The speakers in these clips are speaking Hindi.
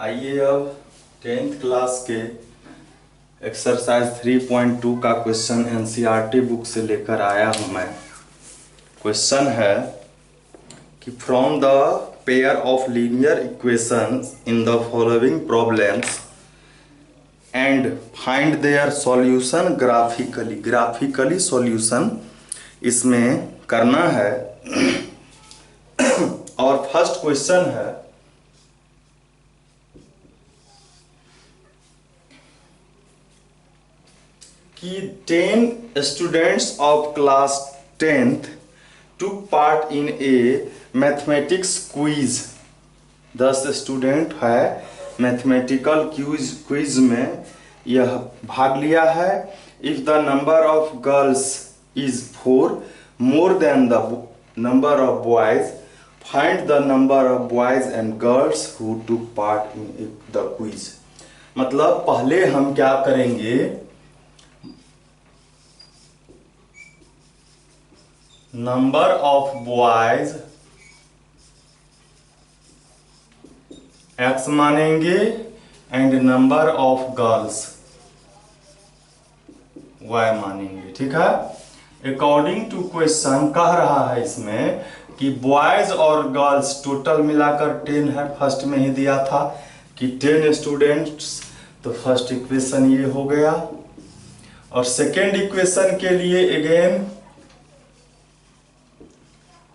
आइए अब 10th क्लास के एक्सरसाइज 3.2 का क्वेश्चन एनसीईआरटी बुक से लेकर आया हूं मैं। क्वेश्चन है कि from the pair of linear equations in the following problems and find their solution graphically solution इसमें करना है। और फर्स्ट क्वेश्चन है कि 10 students of class 10th took part in a mathematics quiz. 10 student है मैथमेटिकल क्विज में यह भाग लिया है। If the number of girls is 4 more than the number of boys, find the number of boys and girls who took part in the quiz. मतलब पहले हम क्या करेंगे, नंबर ऑफ बॉयज x मानेंगे and number of girls y मानेंगे। ठीक है। अकॉर्डिंग टू क्वेश्चन कह रहा है इसमें कि बॉयज और गर्ल्स टोटल मिलाकर 10 है। फर्स्ट में ही दिया था कि 10 स्टूडेंट्स, तो फर्स्ट इक्वेशन ये हो गया। और सेकेंड इक्वेशन के लिए अगेन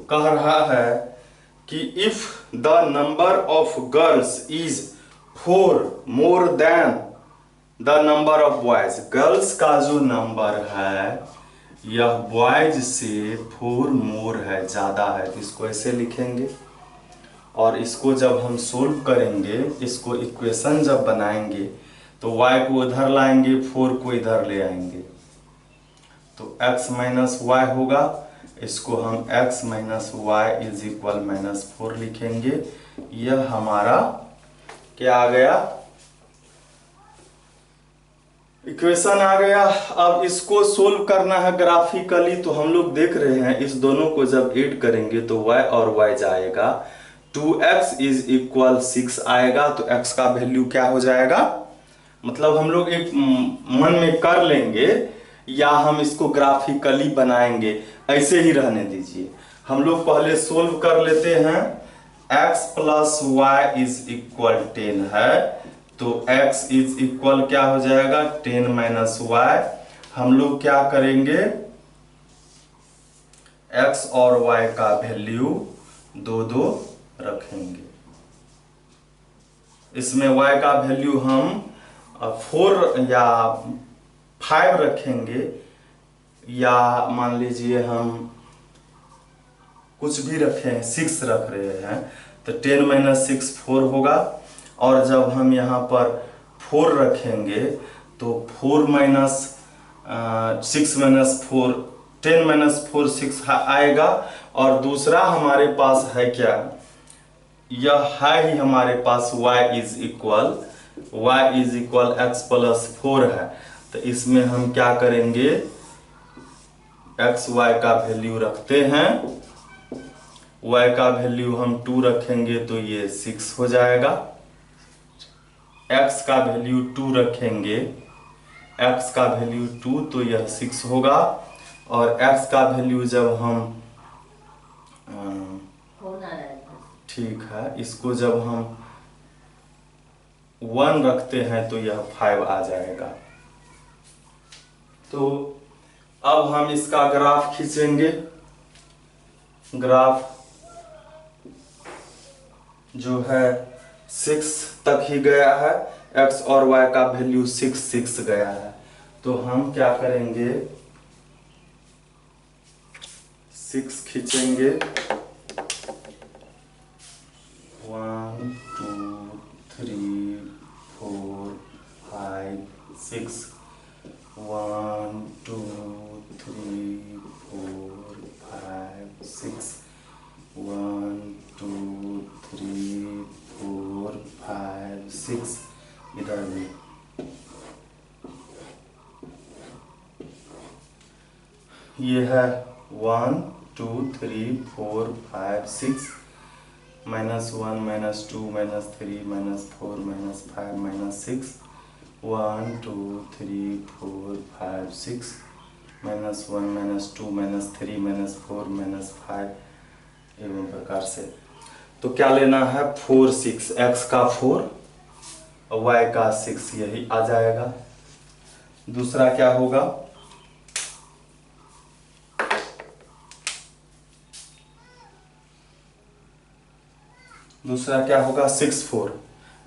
कह रहा है कि if the number of girls is 4 more than the number of boys, girls का जो नंबर है यह बॉयज से 4 मोर है, ज़्यादा है, तो इसको ऐसे लिखेंगे। और इसको जब हम सोल्व करेंगे, इसको इक्वेशन जब बनाएंगे तो y को इधर लाएंगे, 4 को इधर ले आएंगे तो x माइनस वाई होगा। इसको हम x minus Y is equal -4 लिखेंगे। यह हमारा क्या आ गया, इक्वेशन आ गया। अब इसको सोल्व करना है ग्राफिकली, तो हम लोग देख रहे हैं इस दोनों को जब ऐड करेंगे तो y और y जाएगा, 2x इज इक्वल 6 आएगा। तो x का वैल्यू क्या हो जाएगा, मतलब हम लोग एक मन में कर लेंगे या हम इसको ग्राफिकली बनाएंगे, ऐसे ही रहने दीजिए। हम लोग पहले सोल्व कर लेते हैं। x plus Y is equal 10 है, तो x इज इक्वल क्या हो जाएगा, 10 माइनस वाई। हम लोग क्या करेंगे, x और y का वैल्यू 2 रखेंगे। इसमें y का वैल्यू हम 4 या 5 रखेंगे, या मान लीजिए हम कुछ भी रखें, 6 रख रहे हैं, तो 10 माइनस 6 4 होगा। और जब हम यहाँ पर 4 रखेंगे तो 4 माइनस 6 माइनस 4, 10 माइनस 4 6 आएगा। और दूसरा हमारे पास है क्या, यह है ही हमारे पास y is equal x plus 4 है। तो इसमें हम क्या करेंगे, x y का वैल्यू रखते हैं, y का वैल्यू हम 2 रखेंगे तो ये 6 हो जाएगा। x का वैल्यू 2 रखेंगे, x का वैल्यू 2 तो यह 6 होगा। और x का वैल्यू जब हम ठीक है, इसको जब हम 1 रखते हैं तो यह 5 आ जाएगा। तो अब हम इसका ग्राफ खींचेंगे। ग्राफ जो है 6 तक ही गया है, x और y का वैल्यू 6 गया है। तो हम क्या करेंगे, 6 खींचेंगे, 1 2 3 4 5 6, 1 2 3 4 5 6, 1 2 3 4 5 6, इधर भी ये है 1 2 3 4 5 6। -1 -2 -3 -4 -5 -6 1 2 3 4 5 6 -1 -2 -3 -4 -5 एवं प्रकार से। तो क्या लेना है 4 6, x का 4 और y का 6, यही आ जाएगा। दूसरा क्या होगा, दूसरा क्या होगा 6 4,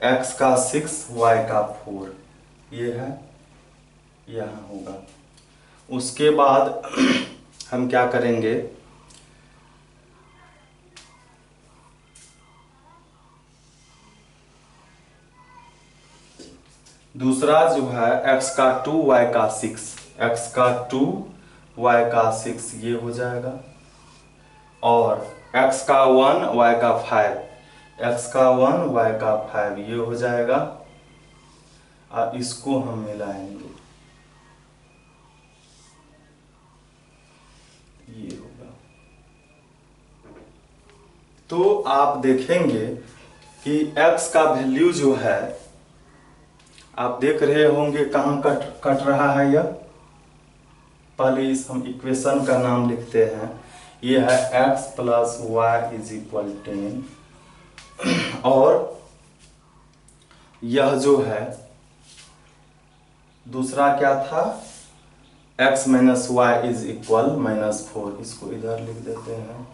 x का 6 y का 4, ये है, यहाँ होगा। उसके बाद हम क्या करेंगे, दूसरा जो है x का 2 y का 6, x का 2 y का 6 ये हो जाएगा, और x का 1 y का 5, x का 1 y का 5 ये हो जाएगा। और इसको हम मिलाएंगे, ये होगा। तो आप देखेंगे कि x का वैल्यू जो है, आप देख रहे होंगे कहाँ कट रहा है यह। पहले इस हम इक्वेशन का नाम लिखते हैं, ये है x plus Y is equal 10, और यह जो है दूसरा क्या था, x minus Y is equal -4, इसको इधर लिख देते हैं,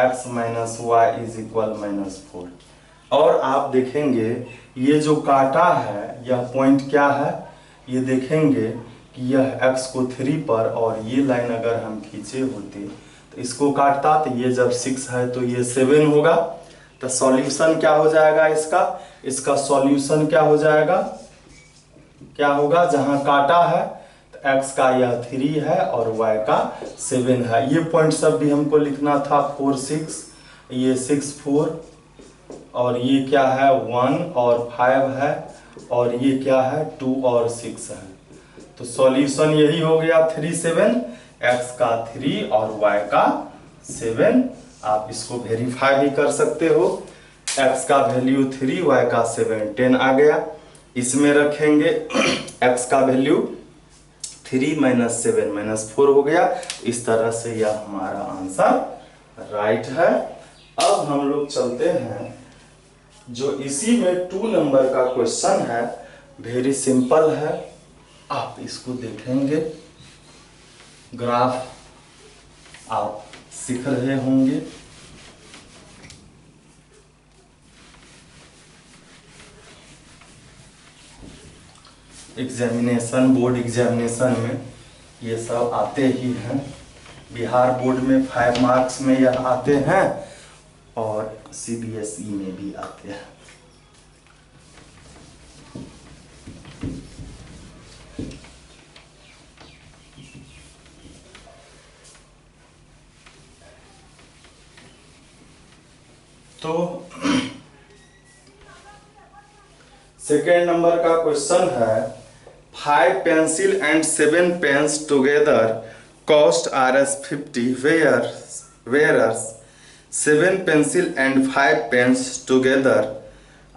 x minus Y is equal -4। और आप देखेंगे ये जो काटा है यह पॉइंट क्या है, ये देखेंगे कि यह x को 3 पर, और ये लाइन अगर हम खींचे होते तो इसको काटता, तो ये जब 6 है तो ये 7 होगा। तो सॉल्यूशन क्या हो जाएगा इसका सॉल्यूशन क्या हो जाएगा, क्या होगा, जहां काटा है तो x का यह 3 है और y का 7 है। ये पॉइंट सब भी हमको लिखना था, 4 6, ये 6 4, और ये क्या है 1 और 5 है, और ये क्या है 2 और 6 है। तो सॉल्यूशन यही हो गया 3 7, x का 3 और y का 7। आप इसको वेरीफाई भी कर सकते हो, x का वैल्यू 3, y का 7, 10 आ गया। इसमें रखेंगे x का वैल्यू 3 - 7 -4 हो गया। इस तरह से यह हमारा आंसर राइट है। अब हम लोग चलते हैं जो इसी में 2 नंबर का क्वेश्चन है, वेरी सिंपल है। आप इसको देखेंगे, ग्राफ आप सीख रहे होंगे। एग्जामिनेशन, बोर्ड एग्जामिनेशन में ये सब आते ही हैं। बिहार बोर्ड में 5 मार्क्स में यह आते हैं, और CBSE में भी आते हैं। तो सेकेंड नंबर का क्वेश्चन है, 5 pencil and 7 pens together cost Rs50, whereas 7 pencil and 5 pens together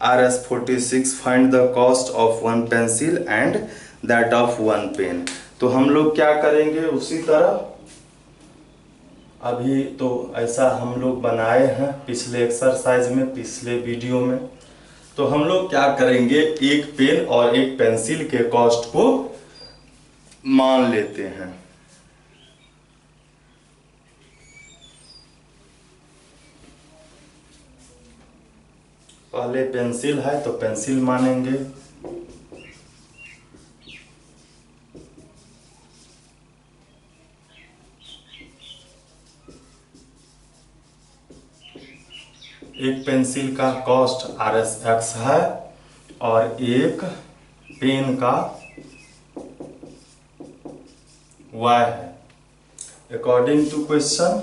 Rs46, find the cost of 1 pencil and that of 1 pen। तो हम लोग क्या करेंगे, उसी तरह अभी तो ऐसा हम लोग बनाए हैं पिछले एक्सरसाइज में, पिछले वीडियो में। तो हम लोग क्या करेंगे, एक पेन और एक पेंसिल के कॉस्ट को मान लेते हैं। पहले पेंसिल है तो पेंसिल मानेंगे, एक पेंसिल का कॉस्ट Rs है और एक पेन का Y है। अकॉर्डिंग टू क्वेश्चन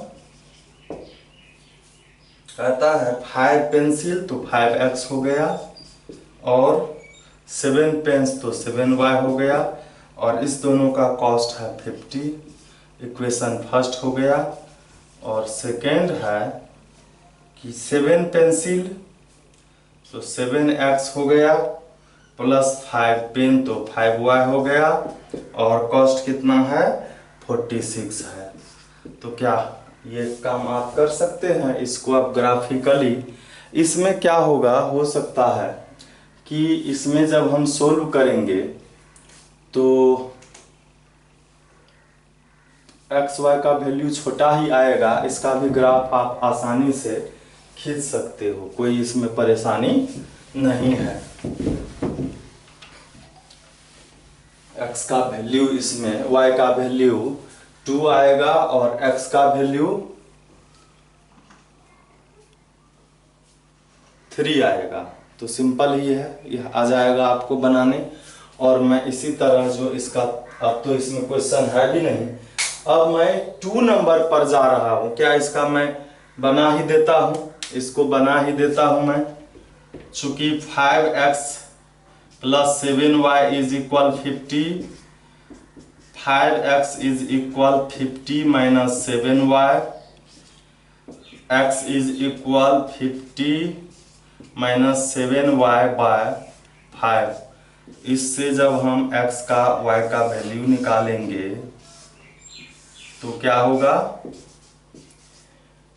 कहता है 5 पेंसिल तो 5x हो गया, और 7 पेन्स तो 7y हो गया, और इस दोनों का कॉस्ट है 50। इक्वेशन फर्स्ट हो गया। और सेकेंड है कि 7 पेंसिल तो 7x हो गया प्लस 5 पेन तो 5y हो गया और कॉस्ट कितना है 46 है। तो क्या ये काम आप कर सकते हैं, इसको आप ग्राफिकली, इसमें क्या होगा, हो सकता है कि इसमें जब हम सोल्व करेंगे तो एक्स वाई का वैल्यू छोटा ही आएगा, इसका भी ग्राफ आप आसानी से खींच सकते हो, कोई इसमें परेशानी नहीं है। x का वैल्यू इसमें y का वैल्यू 2 आएगा और x का वैल्यू 3 आएगा। तो सिंपल ही है, यह आ जाएगा आपको बनाने। और मैं इसी तरह जो इसका, अब तो इसमें क्वेश्चन है भी नहीं, अब मैं 2 नंबर पर जा रहा हूं। क्या इसका मैं बना ही देता हूं, इसको बना ही देता हूं मैं, चूंकि 5x plus 7y is equal 50, 5x is equal 50 minus 7y, x is equal 50 minus 7y by 5। इससे जब हम x का y का वैल्यू निकालेंगे तो क्या होगा,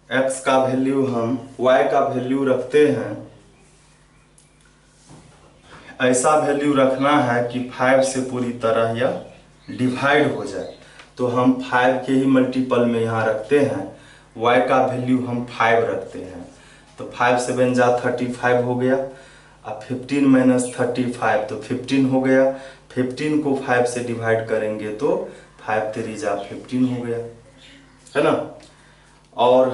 x का वैल्यू हम y का वैल्यू रखते हैं, ऐसा वैल्यू रखना है कि 5 से पूरी तरह यह डिवाइड हो जाए। तो हम 5 के ही मल्टीपल में यहाँ रखते हैं, y का वैल्यू हम 5 रखते हैं। तो 5 7 जा 35 हो गया, अब 15 माइनस 35 तो 15 हो गया। 15 को 5 से डिवाइड करेंगे तो 5 3 जा 15 हो गया, है ना। और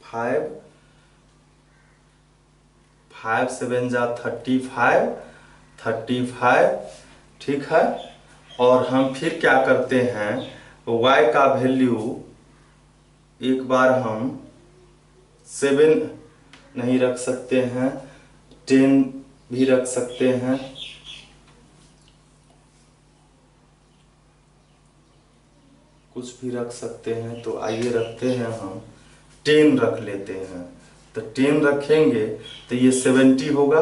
5 7 जा 35, ठीक है। और हम फिर क्या करते हैं, y का वैल्यू एक बार हम 7 नहीं रख सकते हैं, 10 भी रख सकते हैं, कुछ भी रख सकते हैं। तो आइए रखते हैं, हम 10 रख लेते हैं। तो 10 रखेंगे तो ये 70 होगा,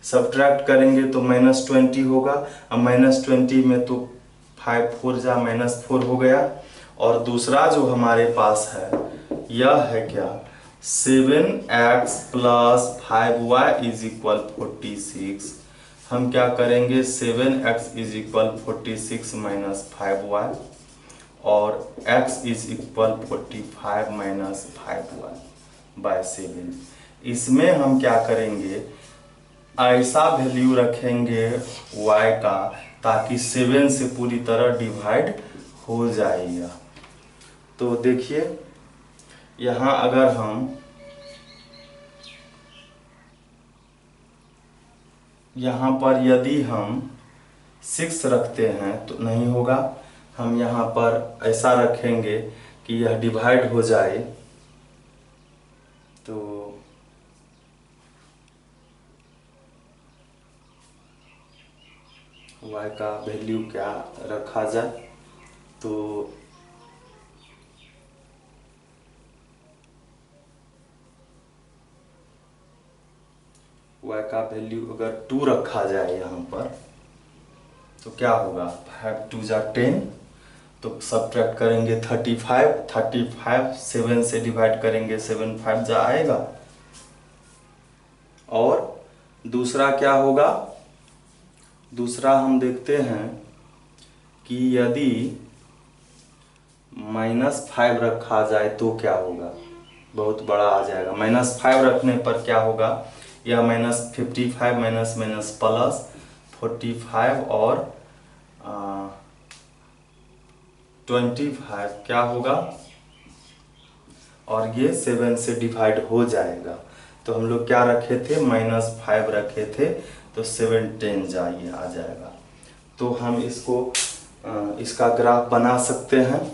सब्ट्रैक्ट करेंगे तो -20 होगा। अब -20 में तो 5 4 जा -4 हो गया। और दूसरा जो हमारे पास है यह है क्या, 7x plus 5y is equal 46। हम क्या करेंगे, 7x is equal 46 minus 5y और x is equal 45 minus 5y by 7। इसमें हम क्या करेंगे, ऐसा वैल्यू रखेंगे y का ताकि 7 से पूरी तरह डिवाइड हो जाएगा। तो देखिए यहाँ अगर हम यहाँ पर यदि हम 6 रखते हैं तो नहीं होगा, हम यहाँ पर ऐसा रखेंगे कि यह डिवाइड हो जाए। तो y का वैल्यू क्या रखा जाए, तो y का वैल्यू अगर 2 रखा जाए यहाँ पर तो क्या होगा, 5 2 जा 10, तो सब्ट्रैक्ट करेंगे 35 7 से डिवाइड करेंगे 7 5 जा आएगा। और दूसरा क्या होगा, दूसरा हम देखते हैं कि यदि -5 रखा जाए तो क्या होगा, बहुत बड़ा आ जाएगा। -5 रखने पर क्या होगा, या -55 माइनस माइनस प्लस 45 और 25 क्या होगा, और ये 7 से डिवाइड हो जाएगा। तो हम लोग क्या रखे थे, -5 रखे थे, तो 7 10 जाइए आ जाएगा। तो हम इसको इसका ग्राफ बना सकते हैं।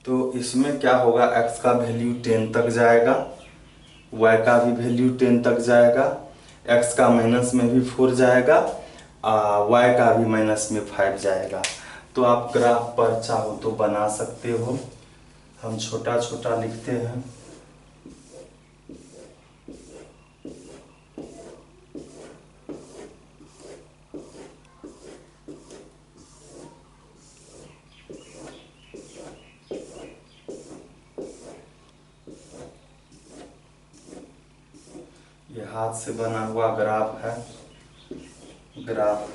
तो इसमें क्या होगा, x का वैल्यू 10 तक जाएगा, y का भी वैल्यू 10 तक जाएगा, x का माइनस में भी 4 जाएगा y का भी माइनस में 5 जाएगा। तो आप ग्राफ पर चाहो तो बना सकते हो। हम छोटा छोटा लिखते हैं। ये हाथ से बना हुआ ग्राफ है। ग्राफ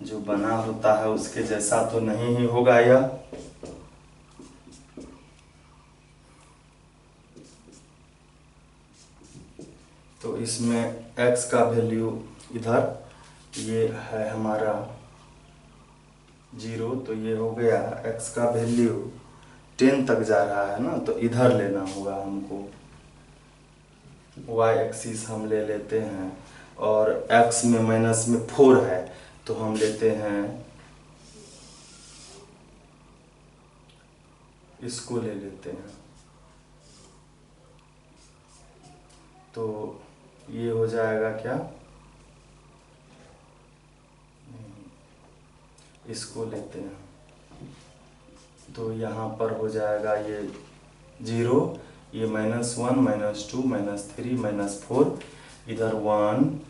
जो बना होता है उसके जैसा तो नहीं ही होगा यह। तो इसमें x का वैल्यू इधर ये है हमारा 0, तो ये हो गया x का वैल्यू 10 तक जा रहा है ना, तो इधर लेना होगा हमको। y एक्सिस हम ले लेते हैं और x में माइनस में 4 है तो हम लेते हैं, इसको ले लेते हैं। तो ये हो जाएगा क्या, इसको लेते हैं तो यहाँ पर हो जाएगा ये 0, ये -1 -2 -3 -4, इधर 1,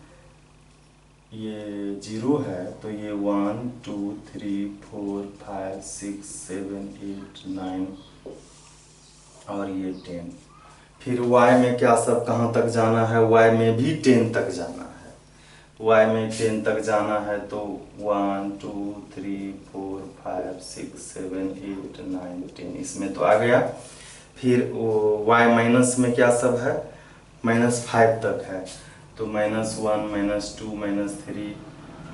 ये 0 है तो ये 1 2 3 4 5 6 7 8 9 और ये 10। फिर y में क्या सब कहाँ तक जाना है, y में भी 10 तक जाना है। y में 10 तक जाना है तो 1 2 3 4 5 6 7 8 9 10 इसमें तो आ गया। फिर y माइनस में क्या सब है, -5 तक है तो -1 -2 -3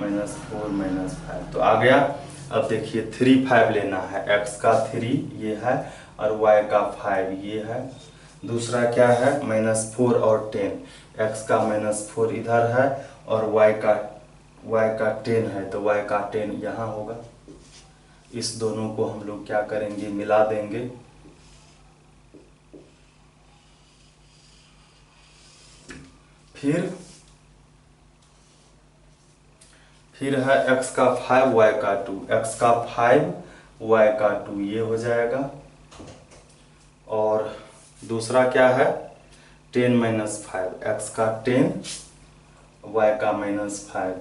-4 -5 तो आ गया। अब देखिए 3 5 लेना है, x का 3 ये है और y का 5 ये है। दूसरा क्या है -4 और 10, x का -4 इधर है और y का 10 है तो y का 10 यहाँ होगा। इस दोनों को हम लोग क्या करेंगे, मिला देंगे। फिर है x का 5 y का 2, x का 5 y का 2 ये हो जाएगा। और दूसरा क्या है 10 - 5, x का 10 y का -5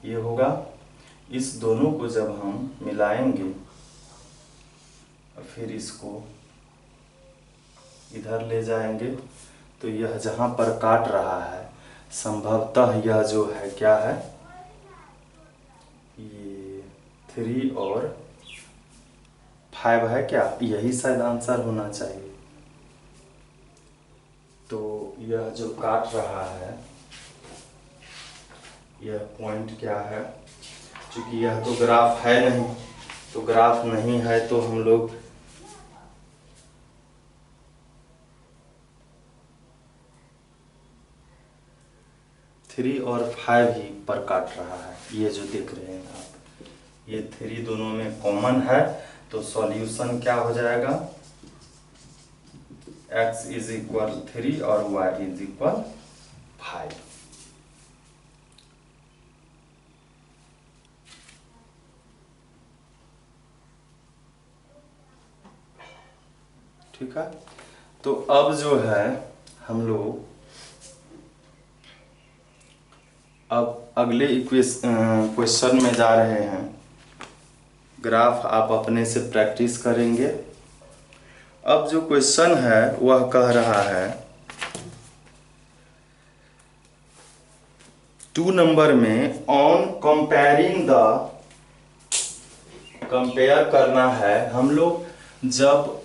ये होगा। इस दोनों को जब हम मिलाएंगे फिर इसको इधर ले जाएंगे तो यह जहाँ पर काट रहा है संभवतः यह जो है क्या है, ये 3 और 5 है क्या, यही शायद आंसर होना चाहिए। तो यह जो काट रहा है यह पॉइंट क्या है, क्योंकि यह तो ग्राफ है नहीं, तो ग्राफ नहीं है तो हम लोग थ्री और 5 ही पर काट रहा है। ये जो देख रहे हैं आप, ये 3 दोनों में कॉमन है तो सॉल्यूशन क्या हो जाएगा, x = 3 और y = 5। ठीक है, तो अब जो है हम लोग अब अगले क्वेश्चन में जा रहे हैं। ग्राफ आप अपने से प्रैक्टिस करेंगे। अब जो क्वेश्चन है वह कह रहा है 2 नंबर में ऑन कंपेयरिंग द, कंपेयर करना है हम लोग। जब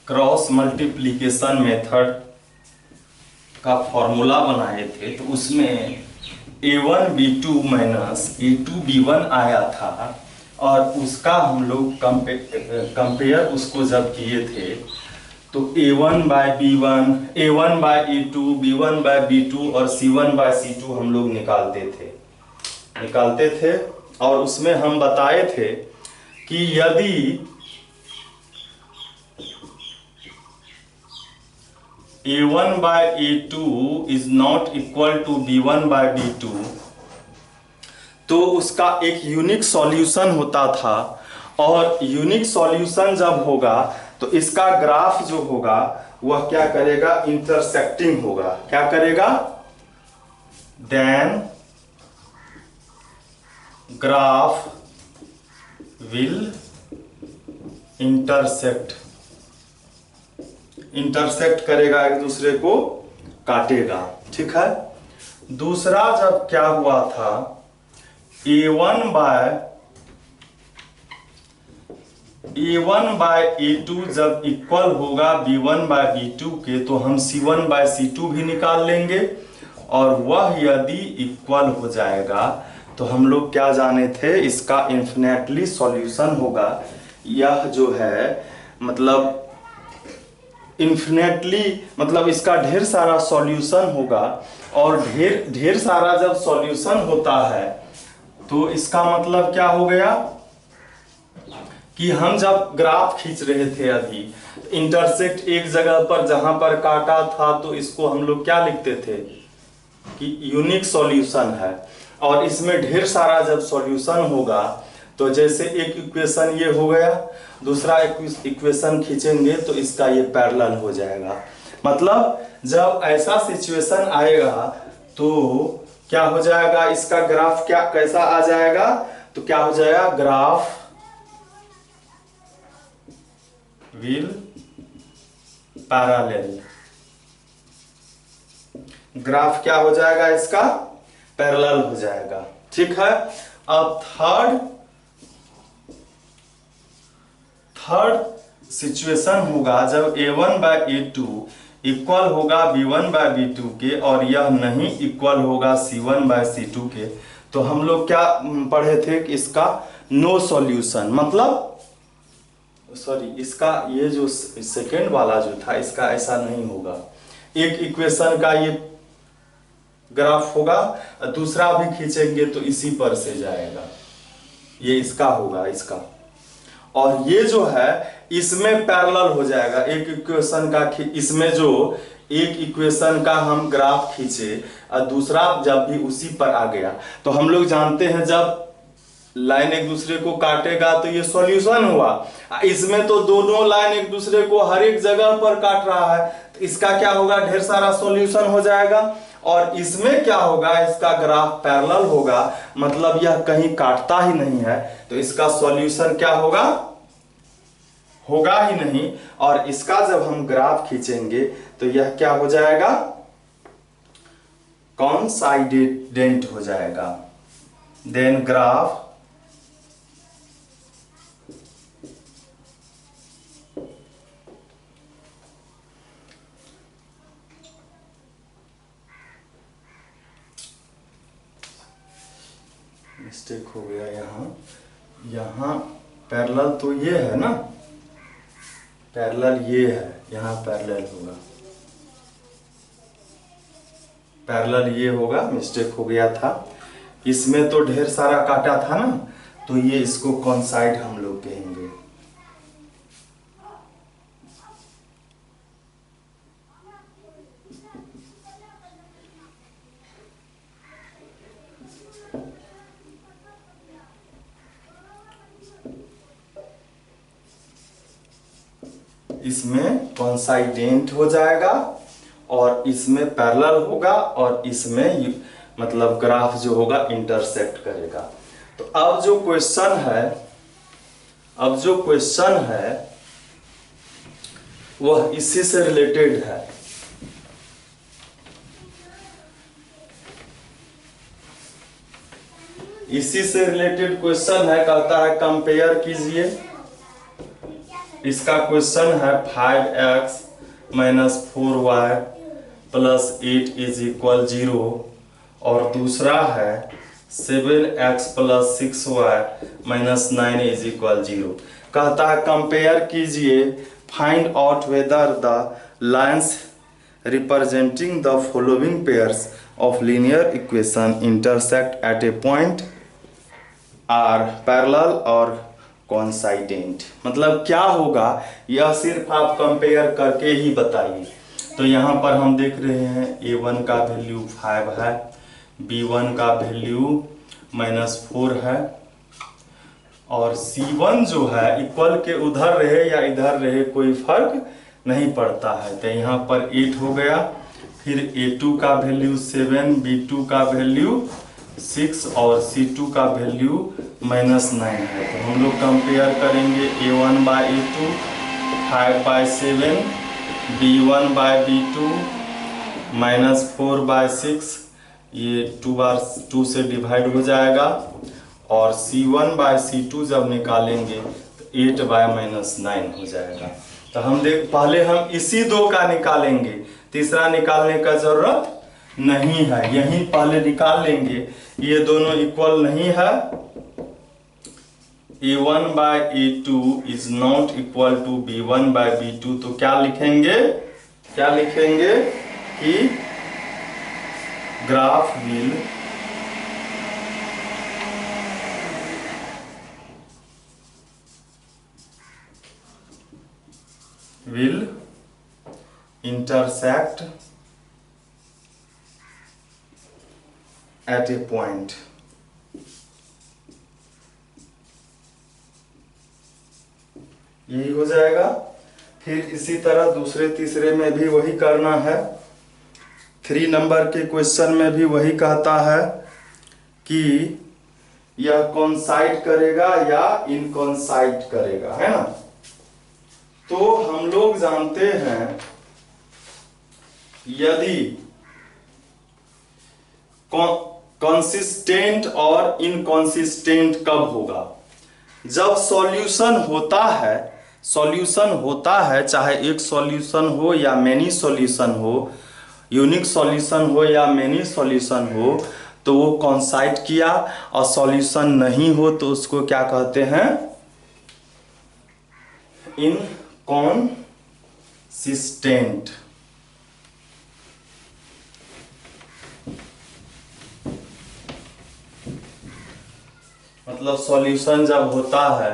क्रॉस मल्टीप्लिकेशन मेथड का फॉर्मूला बनाए थे तो उसमें a1 b2 - a2 b1 आया था और उसका हम लोग कंपेयर उसको जब किए थे तो a1/b1, a1/a2, b1/b2 और c1/c2 हम लोग निकालते थे। और उसमें हम बताए थे कि यदि A1 by A2 is not equal to B1 by B2, तो उसका एक यूनिक सॉल्यूशन होता था। और यूनिक सॉल्यूशन जब होगा तो इसका ग्राफ जो होगा वह क्या करेगा, इंटरसेक्टिंग होगा। क्या करेगा, then graph will intersect, intersect करेगा, एक दूसरे को काटेगा। ठीक है। दूसरा जब क्या हुआ था, A1 बाय A2 जब इक्वल होगा B1 बाय B2 के, तो हम C1 बाय C2 भी निकाल लेंगे। और वह यदि इक्वल हो जाएगा तो हम लोग क्या जाने थे, इसका इन्फिनेटली सॉल्यूशन होगा। यह जो है मतलब इन्फिनेटली मतलब इसका ढेर सारा सॉल्यूशन होगा। और ढेर सारा जब सॉल्यूशन होता है तो इसका मतलब क्या हो गया कि हम जब ग्राफ खींच रहे थे अभी, इंटरसेक्ट एक जगह पर जहां पर काटा था, तो इसको हम लोग क्या लिखते थे कि यूनिक सॉल्यूशन है। और इसमें ढेर सारा जब सॉल्यूशन होगा तो जैसे एक इक्वेशन ये हो गया, दूसरा इक्वेशन खींचेंगे तो इसका ये पैरेलल हो जाएगा। मतलब जब ऐसा सिचुएशन आएगा तो क्या हो जाएगा, इसका ग्राफ क्या कैसा आ जाएगा, तो क्या हो जाएगा, ग्राफ विल पैरेलल, ग्राफ क्या हो जाएगा, इसका पैरेलल हो जाएगा। ठीक है। अब थर्ड सिचुएशन होगा जब A1 बाय A2 इक्वल होगा B1 बाय B2 के, और यह नहीं इक्वल होगा C1 बाय C2 के। तो हम लोग क्या पढ़े थे कि इसका नो सॉल्यूशन, मतलब सॉरी, इसका ये जो सेकेंड वाला जो था इसका ऐसा नहीं होगा। एक इक्वेशन का ये ग्राफ होगा, दूसरा भी खींचेंगे तो इसी पर से जाएगा, ये इसका होगा, इसका। और ये जो है इसमें पैरेलल हो जाएगा। एक इक्वेशन का इसमें जो एक इक्वेशन का हम ग्राफ खींचे और दूसरा जब भी उसी पर आ गया, तो हम लोग जानते हैं जब लाइन एक दूसरे को काटेगा तो ये सॉल्यूशन हुआ। इसमें तो दोनों लाइन एक दूसरे को हर एक जगह पर काट रहा है, तो इसका क्या होगा, ढेर सारा सॉल्यूशन हो जाएगा। और इसमें क्या होगा, इसका ग्राफ पैरेलल होगा, मतलब यह कहीं काटता ही नहीं है, तो इसका सॉल्यूशन क्या होगा, होगा ही नहीं। और इसका जब हम ग्राफ खींचेंगे तो यह क्या हो जाएगा, कॉन्साइडेंट हो जाएगा। देन ग्राफ मिस्टेक हो गया, यहाँ पैरेलल तो ये है ना, पैरेलल ये है, यहाँ पैरेलल होगा, पैरेलल ये होगा, मिस्टेक हो गया था। इसमें तो ढेर सारा काटा था ना, तो ये इसको कॉन्साइड हम लोग कहेंगे। इसमें कॉन्साइडेंट हो जाएगा और इसमें पैरेलल होगा और इसमें मतलब ग्राफ जो होगा इंटरसेक्ट करेगा। तो अब जो क्वेश्चन है वह इसी से रिलेटेड है। इसी से रिलेटेड क्वेश्चन है, कहता है कंपेयर कीजिए। इसका क्वेश्चन है 5x minus 4y plus 8 is equal 0, और दूसरा है 7x plus 6y minus 9 is equal 0। कहता है कंपेयर कीजिए, find out whether the lines representing the following pairs of linear equation intersect at a point are parallel और कॉन्साइडेंट। मतलब क्या होगा यह सिर्फ आप कंपेयर करके ही बताइए। तो यहाँ पर हम देख रहे हैं A1 का वैल्यू 5 है, B1 का वैल्यू -4 है, और C1 जो है इक्वल के उधर रहे या इधर रहे कोई फर्क नहीं पड़ता है। तो यहाँ पर 8 हो गया। फिर A2 का वैल्यू 7, B2 का वैल्यू 6 और C2 का वैल्यू -9 है। तो हम लोग कंपेयर करेंगे A1 by A2 5/7, B1 by B2 -4/6, ये 2 से डिवाइड हो जाएगा, और C1 बाय C2 जब निकालेंगे तो 8/-9 हो जाएगा। तो हम पहले हम इसी दो का निकालेंगे, तीसरा निकालने का जरूरत नहीं है, यही पहले निकाल लेंगे। ये दोनों इक्वल नहीं है, A1 by A2 is not equal to B1 by B2। तो क्या लिखेंगे कि graph will intersect at a point। यही हो जाएगा। फिर इसी तरह दूसरे तीसरे में भी वही करना है। 3 नंबर के क्वेश्चन में भी वही कहता है कि यह कोइंसाइड करेगा या इनकोइंसाइड करेगा, है ना। तो हम लोग जानते हैं यदि कंसिस्टेंट और इनकंसिस्टेंट कब होगा, जब सॉल्यूशन होता है, चाहे एक सॉल्यूशन हो या मेनी सॉल्यूशन हो, यूनिक सॉल्यूशन हो या मेनी सॉल्यूशन हो, तो वो कोइंसाइड किया, और सॉल्यूशन नहीं हो तो उसको क्या कहते हैं, इनकंसिस्टेंट। मतलब सॉल्यूशन जब होता है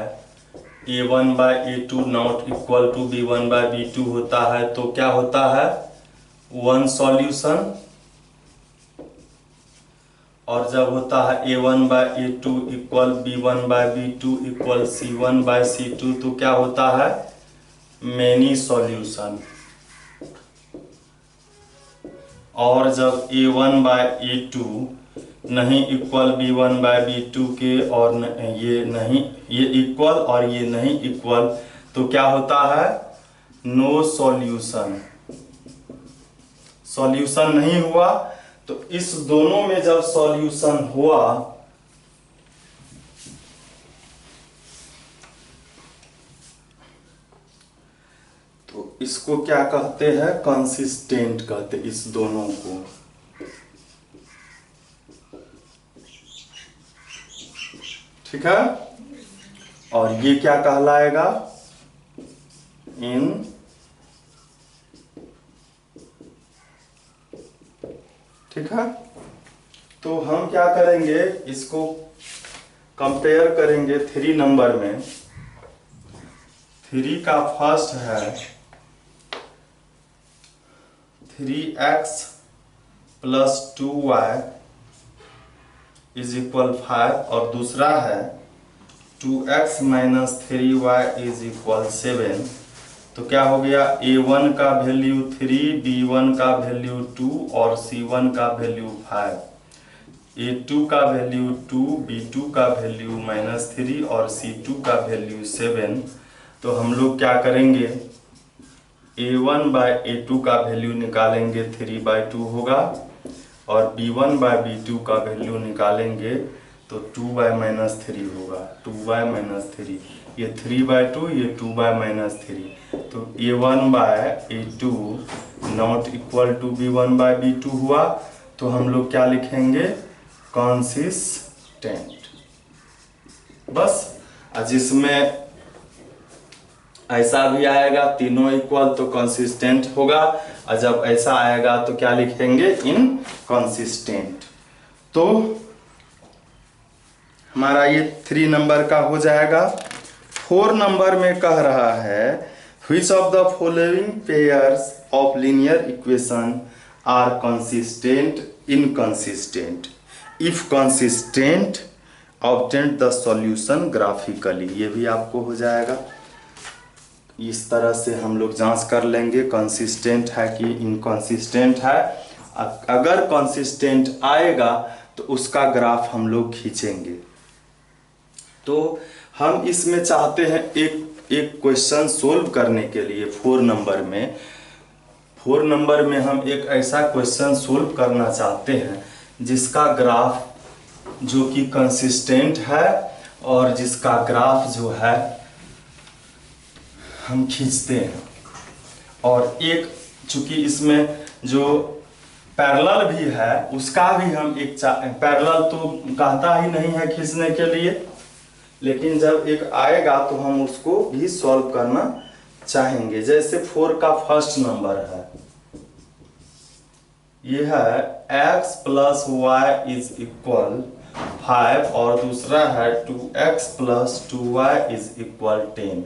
A1 by A2 not equal to B1 by B2 होता है, तो क्या होता है, वन सॉल्यूशन। और जब होता है A1 by A2 equal B1 by B2 equal C1 by C2, तो क्या होता है, मेनी सॉल्यूशन। और जब A1 बाय A2 नहीं इक्वल B1 बाय B2 के, और ये नहीं, ये इक्वल और ये नहीं इक्वल, तो क्या होता है, नो सॉल्यूशन। सॉल्यूशन नहीं हुआ, तो इस दोनों में जब सॉल्यूशन हुआ तो इसको क्या कहते हैं, कंसिस्टेंट कहते, इस दोनों को। ठीक है। और ये क्या कहलाएगा, इन ठीक है। तो हम क्या करेंगे, इसको कंपेयर करेंगे 3 नंबर में। 3 का फर्स्ट है 3x + 2y = 5, और दूसरा है 2x - 3y = 7। तो क्या हो गया, A1 का वैल्यू 3, B1 का वैल्यू 2 और C1 का वैल्यू 5, A2 का वैल्यू 2, B2 का वैल्यू -3 और C2 का वैल्यू 7। तो हम लोग क्या करेंगे, A1 बाय A2 का वैल्यू निकालेंगे, 3/2 होगा, और B1 बाय B2 का वैल्यू निकालेंगे तो 2/-3 होगा, 2/-3। ये 3/2, ये 2/-3। तो A1 by A2 not equal to B1 by B2 हुआ। तो हम लोग क्या लिखेंगे, कंसिस्टेंट। बस। जिसमें ऐसा भी आएगा तीनों इक्वल तो कंसिस्टेंट होगा, और जब ऐसा आएगा तो क्या लिखेंगे, इनकंसिस्टेंट। तो हमारा ये 3 नंबर का हो जाएगा। 4 नंबर में कह रहा है Which of the following pairs of linear equation are consistent, inconsistent? If consistent, obtain the solution graphically। ये भी आपको हो जाएगा। इस तरह से हम लोग जांच कर लेंगे कंसिस्टेंट है कि इनकंसिस्टेंट है। अगर कंसिस्टेंट आएगा तो उसका ग्राफ हम लोग खींचेंगे। तो हम इसमें चाहते हैं एक क्वेश्चन सोल्व करने के लिए 4 नंबर में हम एक ऐसा क्वेश्चन सोल्व करना चाहते हैं जिसका ग्राफ जो कि कंसिस्टेंट है और जिसका ग्राफ जो है हम खींचते हैं। और एक चूंकि इसमें जो पैरेलल भी है उसका भी हम एक पैरेलल तो कहता ही नहीं है खींचने के लिए, लेकिन जब एक आएगा तो हम उसको भी सॉल्व करना चाहेंगे। जैसे 4 का फर्स्ट नंबर है, ये है x plus Y is equal 5 और दूसरा है 2x plus 2y is equal 10।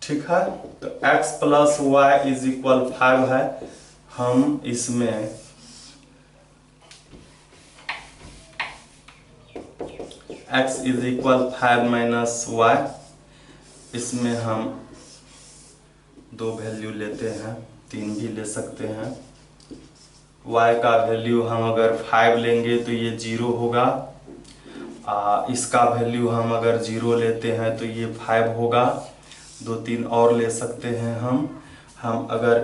ठीक है, तो x plus Y is equal 5 है। हम इसमें x is equal 5 minus Y, इसमें हम 2 वैल्यू लेते हैं, 3 भी ले सकते हैं। y का वैल्यू हम अगर 5 लेंगे तो ये 0 होगा। इसका वैल्यू हम अगर 0 लेते हैं तो ये 5 होगा। 2-3 और ले सकते हैं हम अगर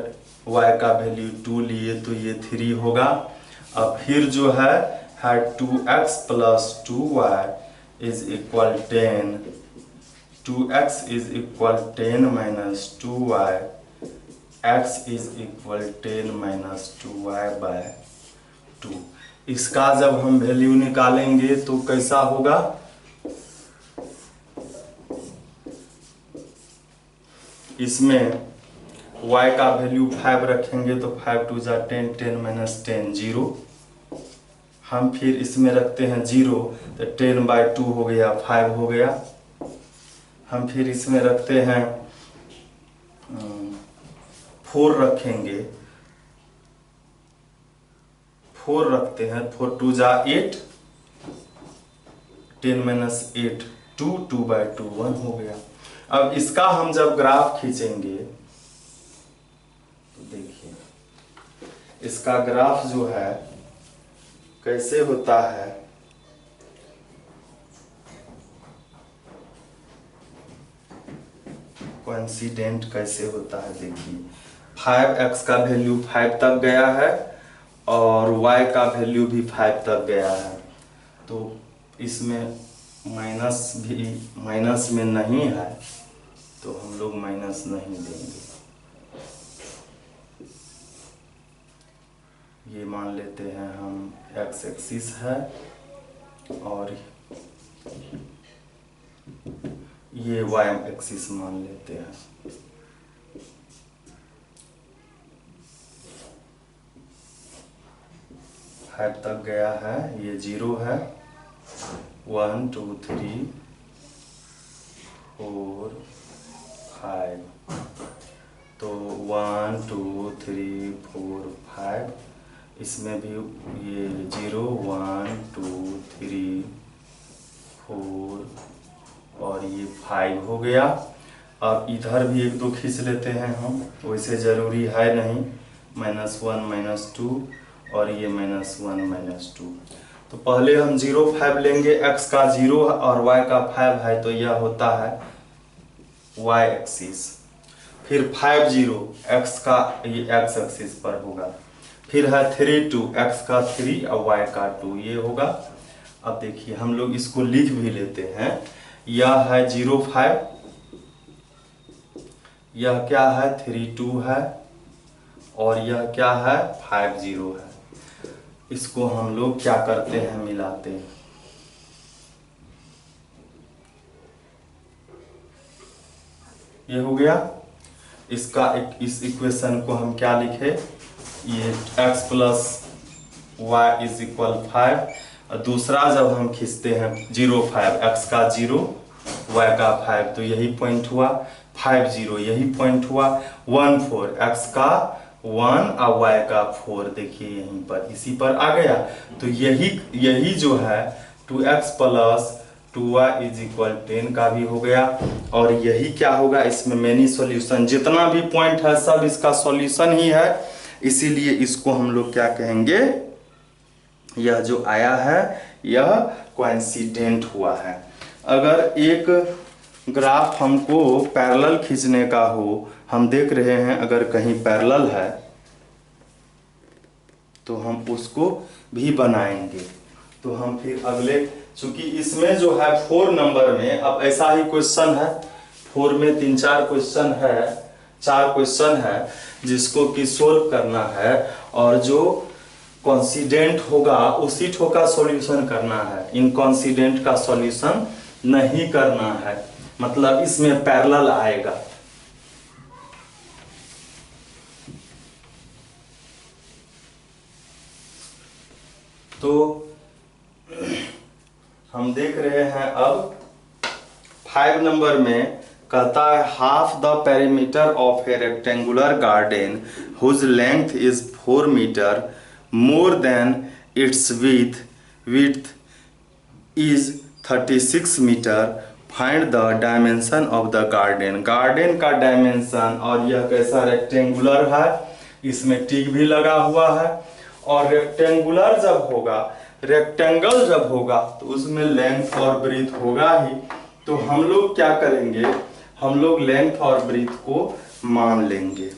y का वैल्यू 2 लिए तो ये 3 होगा। अब फिर जो है 2x plus 2y is equal 10, 2x is equal 10 minus 2y, x is equal 10 minus 2y by 2। इसका जब हम वैल्यू निकालेंगे तो कैसा होगा, इसमें y का वैल्यू 5 रखेंगे तो 5 2 जा 10, 10 माइनस 10 0। हम फिर इसमें रखते हैं 0 तो 10 बाई 2 हो गया, 5 हो गया। हम फिर इसमें रखते हैं 4 रखेंगे, 4 रखते हैं, 4 2 जा 8, 10 माइनस 8 2, 2 बाई 2 1 हो गया। अब इसका हम जब ग्राफ खींचेंगे तो देखिए इसका ग्राफ जो है कैसे होता है। कोइंसिडेंट कैसे होता है देखिए, 5x का वैल्यू 5 तक गया है और y का वैल्यू भी 5 तक गया है। तो इसमें माइनस में नहीं है तो हम लोग माइनस नहीं देंगे। ये मान लेते हैं हम x एक्सिस है और ये y एक्सिस मान लेते हैं। फाइव तक गया है, ये 0 है, 1 2 3 4 5, तो 1 2 3 4 5, इसमें भी ये 0 1 2 3 4 और ये 5 हो गया। अब इधर भी 1 2 खींच लेते हैं हम, वैसे ज़रूरी है नहीं, -1 -2 और ये -1 -2। तो पहले हम 0 5 लेंगे, x का 0 और y का 5 है तो यह होता है y एक्सिस। फिर 5 0 x का ये x एक्सिस पर होगा। फिर है 3 2 x का 3 और y का 2 ये होगा। अब देखिए हम लोग इसको लिख भी लेते हैं, यह है 0 5, यह क्या है 3 2 है और यह क्या है 5 0 है। इसको हम लोग क्या करते हैं, मिलाते हैं। ये हो गया। इसका इस इक्वेशन को हम क्या लिखे, ये x plus Y is equal 5 और दूसरा जब हम खींचते हैं 0 5, x का 0 y का 5 तो यही पॉइंट हुआ, 5 0 यही पॉइंट हुआ, 1 4 x का 1 और y का 4 देखिए यहीं पर इसी पर आ गया। तो यही जो है 2x plus 2y is equal 10 का भी हो गया। और यही क्या होगा, इसमें मेनी सॉल्यूशन जितना भी पॉइंट है सब इसका सॉल्यूशन ही है, इसीलिए इसको हम लोग क्या कहेंगे, यह जो आया है यह कोइंसिडेंट हुआ है। अगर एक ग्राफ हमको पैरेलल खींचने का हो, हम देख रहे हैं अगर कहीं पैरेलल है तो हम उसको भी बनाएंगे। तो हम फिर अगले, चूंकि इसमें जो है 4 नंबर में अब ऐसा ही क्वेश्चन है, 4 में 3-4 क्वेश्चन है, 4 क्वेश्चन है जिसको कि सोल्व करना है, और जो कॉन्सिडेंट होगा उसी ठो का सॉल्यूशन करना है, इनकॉन्सिडेंट का सॉल्यूशन नहीं करना है, मतलब इसमें पैरेलल आएगा। तो हम देख रहे हैं अब 5 नंबर में कहता है half the perimeter of a rectangular garden whose length is 4 metre more than its width is 36 metre, find the dimension of the garden. Garden का डायमेंशन, और यह कैसा रेक्टेंगुलर है, इसमें टिक भी लगा हुआ है। और रेक्टेंगुलर जब होगा, रेक्टेंगल जब होगा तो उसमें लेंथ और ब्रीथ होगा ही। तो हम लोग क्या करेंगे, हम लोग लेंथ और ब्रीथ को मान लेंगे।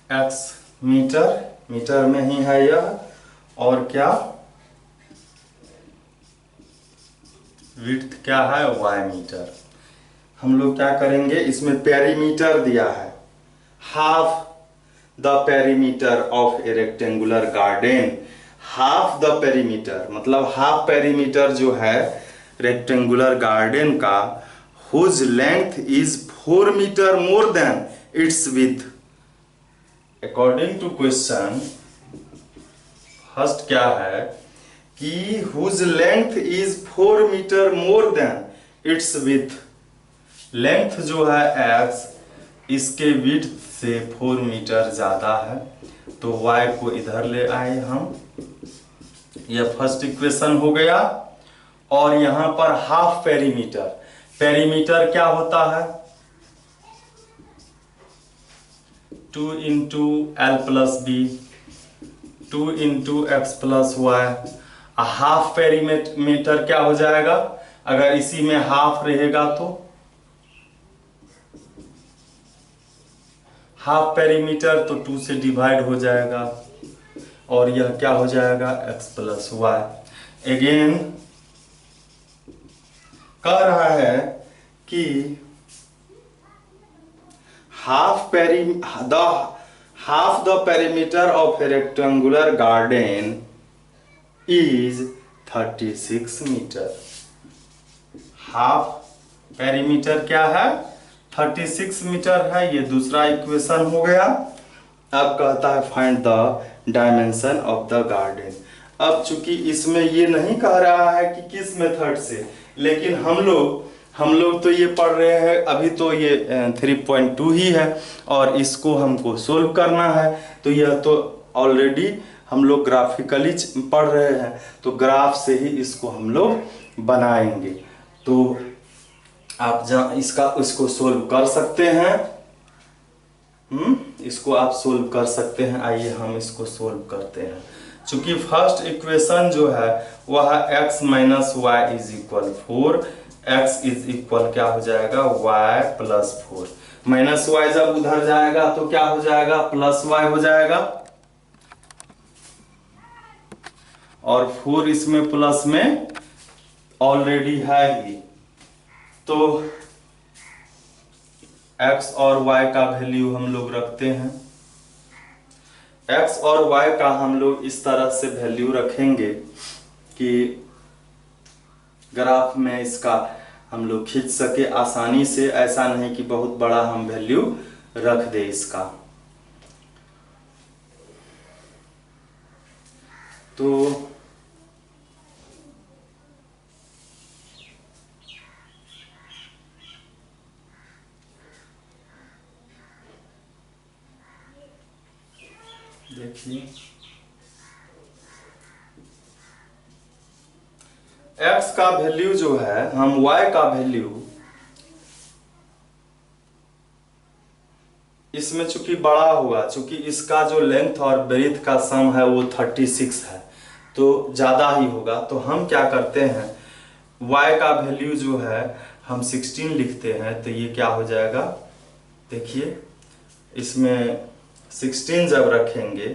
x मीटर, मीटर में ही है यह, और क्या विड्थ क्या है y मीटर। हम लोग क्या करेंगे, इसमें पेरीमीटर दिया है, half the perimeter of a rectangular garden. Half the perimeter मतलब हाफ पेरीमीटर जो है रेक्टेंगुलर गार्डन का, whose length is 4 metre more than its width. According to question first क्या है कि whose length is 4 metre more than its width. Length जो है x इसके विड्थ से 4 मीटर ज्यादा है, तो y को इधर ले आए हम, यह फर्स्ट इक्वेशन हो गया। और यहां पर हाफ पेरीमीटर, पेरीमीटर क्या होता है 2 into L plus B, 2 into X plus Y. Half perimeter क्या हो जाएगा, अगर इसी में हाफ रहेगा तो हाफ पेरीमीटर तो 2 से डिवाइड हो जाएगा, और यह क्या हो जाएगा x प्लस वाई। अगेन कह रहा है कि half the perimeter of a rectangular garden is 36 metre. Half perimeter क्या है 36 मीटर है, ये दूसरा इक्वेशन हो गया। अब कहता है find the dimension of the garden. अब चूंकि इसमें ये नहीं कह रहा है कि किस मेथड से, लेकिन हम लोग तो ये पढ़ रहे हैं अभी, तो ये 3.2 ही है और इसको हमको सोल्व करना है। तो यह तो ऑलरेडी हम लोग ग्राफिकली पढ़ रहे हैं, तो ग्राफ से ही इसको हम लोग बनाएंगे। तो आप इसको सोल्व कर सकते हैं, इसको आप सोल्व कर सकते हैं। आइए हम इसको सोल्व करते हैं। चूंकि फर्स्ट इक्वेशन जो है वह x minus Y is equal 4, x is equal क्या हो जाएगा y प्लस 4। माइनस वाई जब उधर जाएगा तो क्या हो जाएगा प्लस वाई हो जाएगा, और 4 इसमें प्लस में ऑलरेडी है ही। तो x और y का वैल्यू हम लोग रखते हैं। x और y का हम लोग इस तरह से वैल्यू रखेंगे कि ग्राफ में इसका हम लोग खींच सके आसानी से, ऐसा नहीं कि बहुत बड़ा हम वैल्यू रख दे इसका। तो देखिए x का वैल्यू जो है, हम y का वैल्यू इसमें चूंकि बड़ा होगा, चूंकि इसका जो लेंथ और ब्रेथ का सम है वो 36 है, तो ज़्यादा ही होगा। तो हम क्या करते हैं, y का वैल्यू जो है हम 16 लिखते हैं। तो ये क्या हो जाएगा, देखिए इसमें 16 जब रखेंगे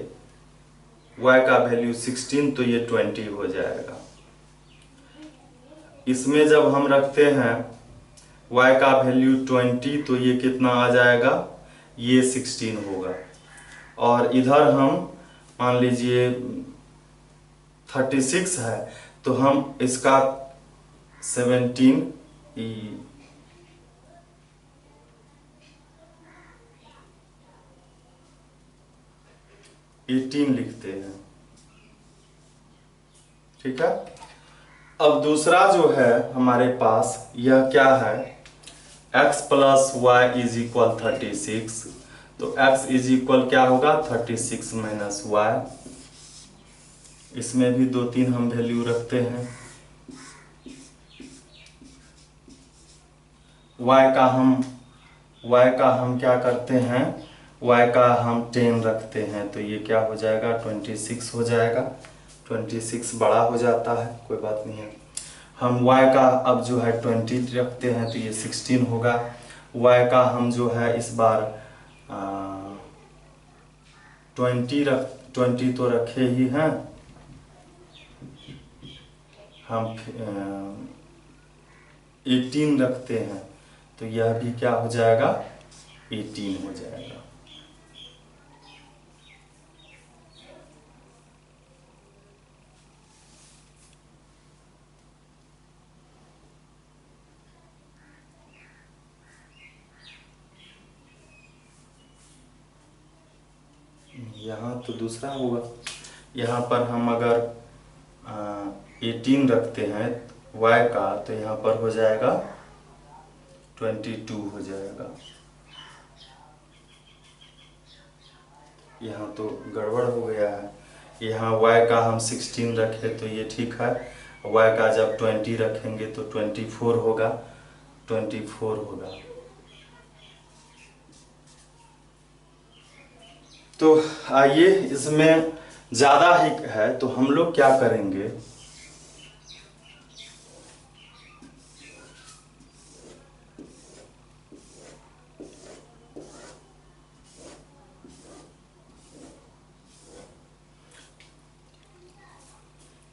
y का वैल्यू 16, तो ये 20 हो जाएगा। इसमें जब हम रखते हैं y का वैल्यू 20, तो ये कितना आ जाएगा, ये 16 होगा। और इधर हम मान लीजिए 36 है, तो हम इसका 17 18 लिखते हैं। ठीक है। अब दूसरा जो है हमारे पास, यह क्या है, x plus Y is equal 36। तो x इज इक्वल क्या होगा, 36 माइनस वाई। इसमें भी 2-3 हम वैल्यू रखते हैं। y का हम क्या करते हैं, y का हम 10 रखते हैं। तो ये क्या हो जाएगा, 26 हो जाएगा। 26 बड़ा हो जाता है, कोई बात नहीं है। हम y का अब जो है 20 रखते हैं, तो ये 16 होगा। y का हम जो है इस बार 20 तो रखे ही हैं हम, 18 रखते हैं। तो यह भी क्या हो जाएगा, 18 हो जाएगा। यहाँ तो दूसरा होगा। यहाँ पर हम अगर 18 रखते हैं y का, तो यहाँ पर हो जाएगा 22 हो जाएगा। यहाँ तो गड़बड़ हो गया है। यहाँ y का हम 16 रखे तो ये ठीक है, y का जब 20 रखेंगे तो 24 होगा, 24 होगा। तो आइए, इसमें ज़्यादा ही है तो हम लोग क्या करेंगे,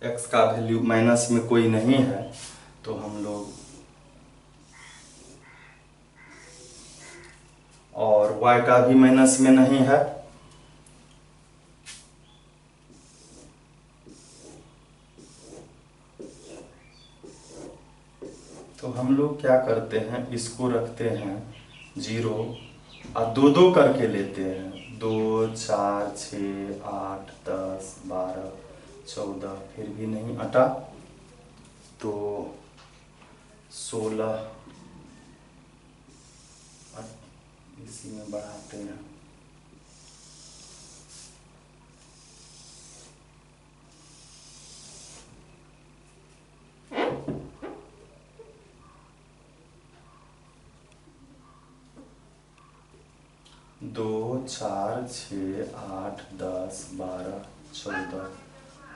x का वैल्यू माइनस में कोई नहीं है, तो हम लोग, और y का भी माइनस में नहीं है, तो हम लोग क्या करते हैं, इसको रखते हैं 0 और 2-2 करके लेते हैं। 2, 4, 6, 8, 10, 12, 14, फिर भी नहीं अटा, तो 16 इसी में बढ़ाते हैं। दो, 4, 6, 8, 10, 12, 14,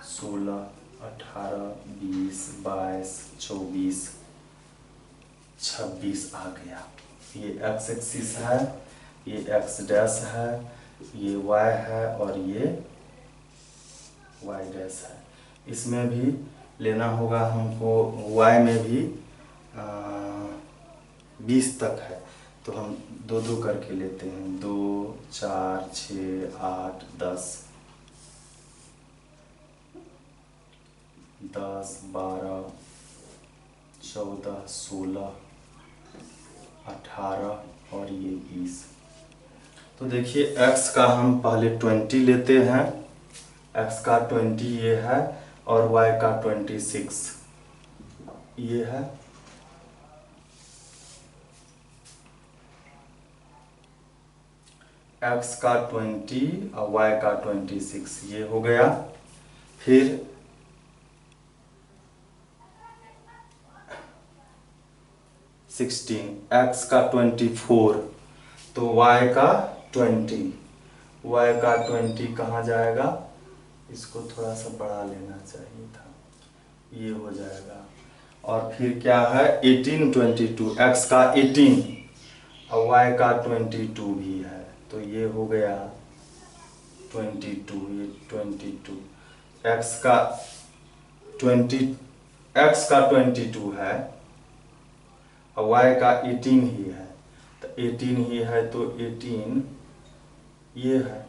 16, 18, 20, 22, 24, 26 आ गया। ये x एक्सिस है, ये x डैश है, ये y है और ये y डैश है। इसमें भी लेना होगा हमको, y में भी 20 तक है, तो हम 2-2 करके लेते हैं। 2, 4, 6, 8, 10, 10, 12, 14, 16, 18 और ये 20। तो देखिए x का हम पहले 20 लेते हैं, x का 20 ये है और y का 26 ये है। x का 20 और y का 26 ये हो गया। फिर x का 24 तो y का 20, y का 20 कहाँ जाएगा, इसको थोड़ा सा बढ़ा लेना चाहिए था, ये हो जाएगा। और फिर क्या है 18 22, x का 18 और y का 22 भी है, तो ये हो गया 22, ये 22। x का 22 है और y का 18 ही है, तो 18 ही है तो 18 ये है।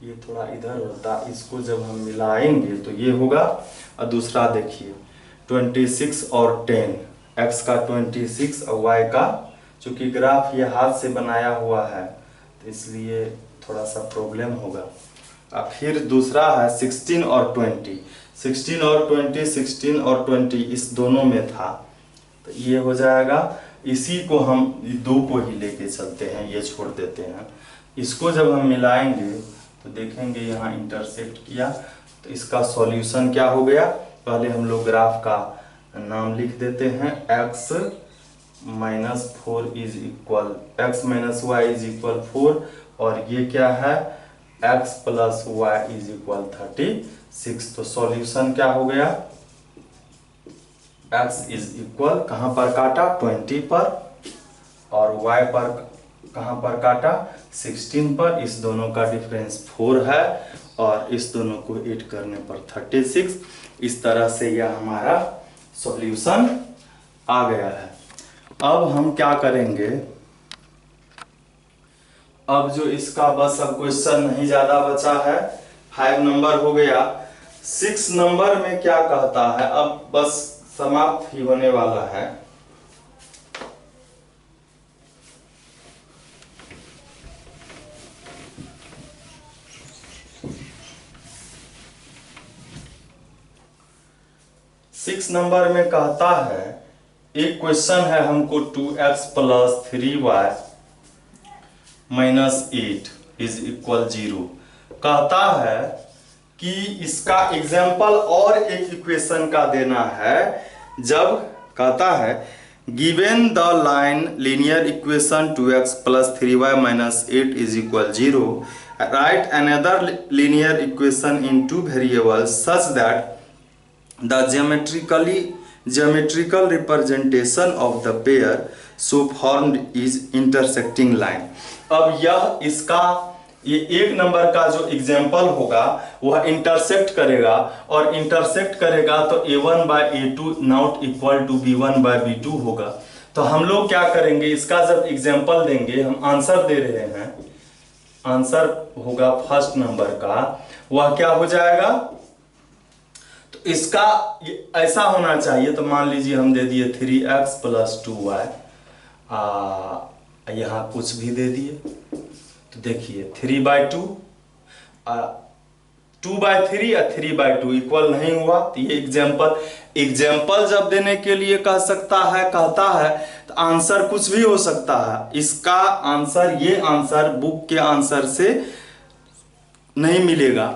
ये थोड़ा इधर होता, इसको जब हम मिलाएंगे तो ये होगा। और दूसरा देखिए 26 और 10, x का 26 और y का, चूँकि ग्राफ ये हाथ से बनाया हुआ है तो इसलिए थोड़ा सा प्रॉब्लम होगा। अब फिर दूसरा है 16 और 20, 16 और 20, 16 और 20 इस दोनों में था, तो ये हो जाएगा। इसी को हम दो को ही लेके चलते हैं, ये छोड़ देते हैं। इसको जब हम मिलाएंगे तो देखेंगे यहाँ इंटरसेक्ट किया, तो इसका सॉल्यूशन क्या हो गया। पहले हम लोग ग्राफ का नाम लिख देते हैं, x minus 4 is equal, x minus Y is equal 4, और ये क्या है x plus Y is equal 36। तो सॉल्यूशन क्या हो गया, x इज इक्वल कहाँ पर काटा 20 पर, और y पर कहाँ पर काटा 16 पर। इस दोनों का डिफरेंस 4 है और इस दोनों को ऐड करने पर 36। इस तरह से यह हमारा सॉल्यूशन आ गया है। अब हम क्या करेंगे, अब जो इसका बस अब क्वेश्चन नहीं ज्यादा बचा है, 5 नंबर हो गया। 6 नंबर में क्या कहता है, अब बस समाप्त ही होने वाला है। सिक्स नंबर में कहता है, एक क्वेश्चन है हमको 2x plus 3y minus 8 is equal 0। कहता है कि इसका एग्जाम्पल और एक इक्वेशन का देना है। जब कहता है given the line linear equation 2x plus 3y minus 8 is equal 0, right another linear equation in 2 variables such that the geometrical representation of the pair so formed is intersecting line। अब यह इसका ये एक नंबर का जो एग्जाम्पल होगा वह इंटरसेक्ट करेगा, और इंटरसेक्ट करेगा तो a1 by a2 not equal to b1 by b2 होगा। तो हम लोग क्या करेंगे, इसका जब एग्जाम्पल देंगे, हम आंसर दे रहे हैं, आंसर होगा फर्स्ट नंबर का, वह क्या हो जाएगा, इसका ऐसा होना चाहिए। तो मान लीजिए हम दे दिए 3x प्लस 2y, यहाँ कुछ भी दे दिए, तो देखिए 3/2 2/3 या 3/2 इक्वल नहीं हुआ। तो ये एग्जाम्पल जब देने के लिए कह सकता है, कहता है, तो आंसर कुछ भी हो सकता है। इसका आंसर, ये आंसर बुक के आंसर से नहीं मिलेगा,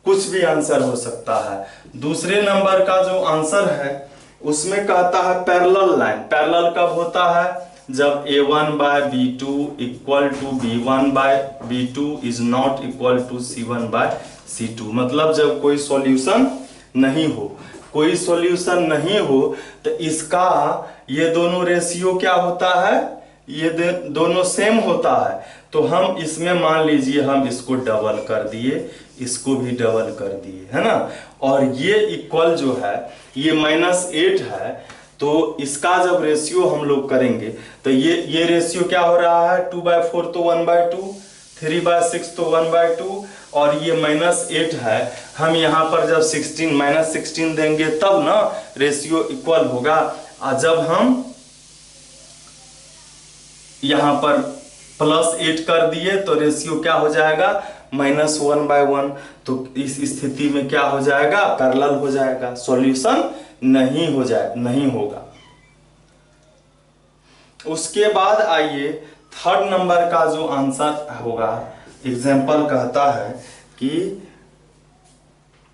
कुछ भी आंसर हो सकता है। दूसरे नंबर का जो आंसर है उसमें कहता है पैरेलल लाइन। पैरेलल कब होता है, जब a1 by b2 equal to b1 by b2 is not equal to c1 by c2। मतलब जब कोई सॉल्यूशन नहीं हो, कोई सॉल्यूशन नहीं हो, तो इसका ये दोनों रेशियो क्या होता है, ये दोनों सेम होता है। तो हम इसमें मान लीजिए हम इसको डबल कर दिए, इसको भी डबल कर दिए, है ना। और ये इक्वल जो है ये -8 है, तो इसका जब रेशियो हम लोग करेंगे तो ये रेशियो क्या हो रहा है, 2/4 तो 1/2, 3/6 तो 1/2, और ये -8 है। हम यहाँ पर जब -16 देंगे तब ना रेशियो इक्वल होगा। और जब हम यहाँ पर +8 कर दिए तो रेशियो क्या हो जाएगा, -1/1। तो इस स्थिति में क्या हो जाएगा, पैरेलल हो जाएगा, सॉल्यूशन नहीं होगा। उसके बाद आइए थर्ड नंबर का जो आंसर होगा, एग्जाम्पल कहता है कि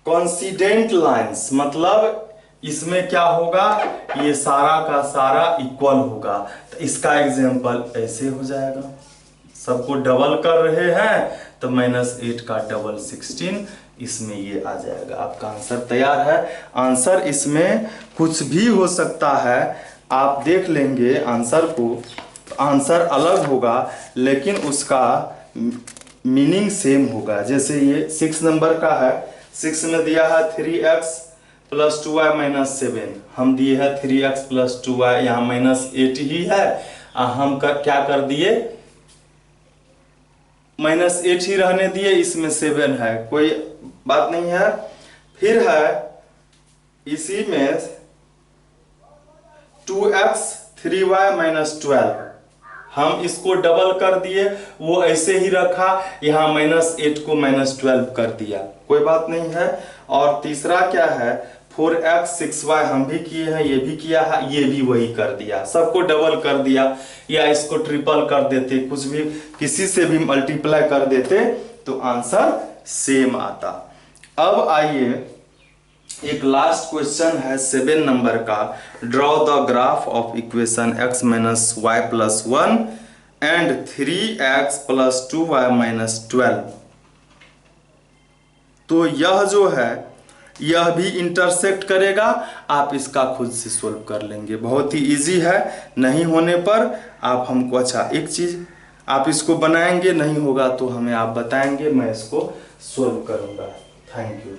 कॉन्सिडेंट लाइंस, मतलब इसमें क्या होगा, ये सारा का सारा इक्वल होगा। तो इसका एग्जाम्पल ऐसे हो जाएगा, सबको डबल कर रहे हैं तो -8 का डबल 16, इसमें ये आ जाएगा। आपका आंसर तैयार है। आंसर इसमें कुछ भी हो सकता है, आप देख लेंगे आंसर को, तो आंसर अलग होगा लेकिन उसका मीनिंग सेम होगा। जैसे ये 6 नंबर का है, 6 में दिया है 3x + 2y - 7, हम दिए हैं 3x + 2y, यहाँ -8 ही है, हम क्या कर दिए, -8 ही रहने दिए, इसमें 7 है, कोई बात नहीं है। फिर है इसी में 2x 3y - 12, हम इसको डबल कर दिए, वो ऐसे ही रखा, यहाँ -8 को -12 कर दिया, कोई बात नहीं है। और तीसरा क्या है, 4x 6y हम भी किए हैं, ये भी किया है, ये भी वही कर दिया, सबको डबल कर दिया, या इसको ट्रिपल कर देते, कुछ भी किसी से भी मल्टीप्लाई कर देते तो आंसर सेम आता। अब आइए एक लास्ट क्वेश्चन है 7 नंबर का, draw the graph of equation x - y + 1 and 3x + 2y - 12। तो यह जो है यह भी इंटरसेक्ट करेगा, आप इसका खुद से सोल्व कर लेंगे, बहुत ही इजी है। नहीं होने पर आप हमको, अच्छा एक चीज़, आप इसको बनाएंगे, नहीं होगा तो हमें आप बताएंगे, मैं इसको सोल्व करूँगा। Thank you.